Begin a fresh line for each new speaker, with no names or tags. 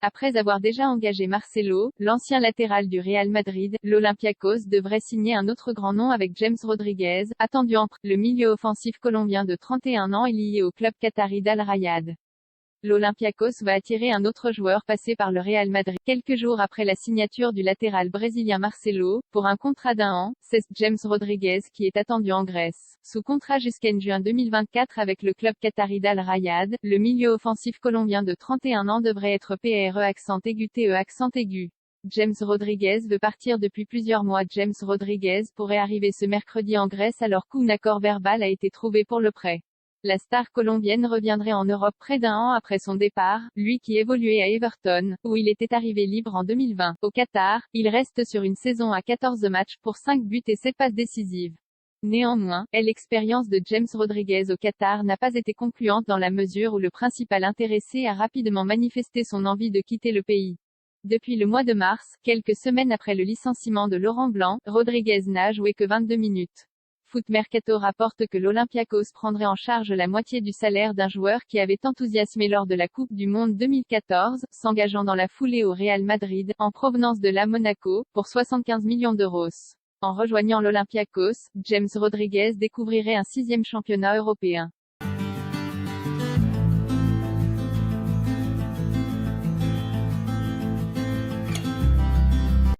Après avoir déjà engagé Marcelo, l'ancien latéral du Real Madrid, l'Olympiakos devrait signer un autre grand nom avec James Rodriguez, attendu en prêt. Le milieu offensif colombien de 31 ans est lié au club qatari d'Al Rayyan. L'Olympiakos va attirer un autre joueur passé par le Real Madrid, quelques jours après la signature du latéral brésilien Marcelo, pour un contrat d'1 an. C'est James Rodriguez qui est attendu en Grèce. Sous contrat jusqu'en juin 2024 avec le club qatari d'Al Rayyan, le milieu offensif colombien de 31 ans devrait être PRE accent aigu TE accent aigu. James Rodriguez veut partir depuis plusieurs mois. James Rodriguez pourrait arriver ce mercredi en Grèce alors qu'un accord verbal a été trouvé pour le prêt. La star colombienne reviendrait en Europe près d'1 an après son départ, lui qui évoluait à Everton, où il était arrivé libre en 2020. Au Qatar, il reste sur une saison à 14 matchs pour 5 buts et 7 passes décisives. Néanmoins, l'expérience de James Rodriguez au Qatar n'a pas été concluante dans la mesure où le principal intéressé a rapidement manifesté son envie de quitter le pays. Depuis le mois de mars, quelques semaines après le licenciement de Laurent Blanc, Rodriguez n'a joué que 22 minutes. Foot Mercato rapporte que l'Olympiakos prendrait en charge la moitié du salaire d'un joueur qui avait enthousiasmé lors de la Coupe du Monde 2014, s'engageant dans la foulée au Real Madrid, en provenance de la Monaco, pour 75 millions d'euros. En rejoignant l'Olympiakos, James Rodriguez découvrirait un 6e championnat européen.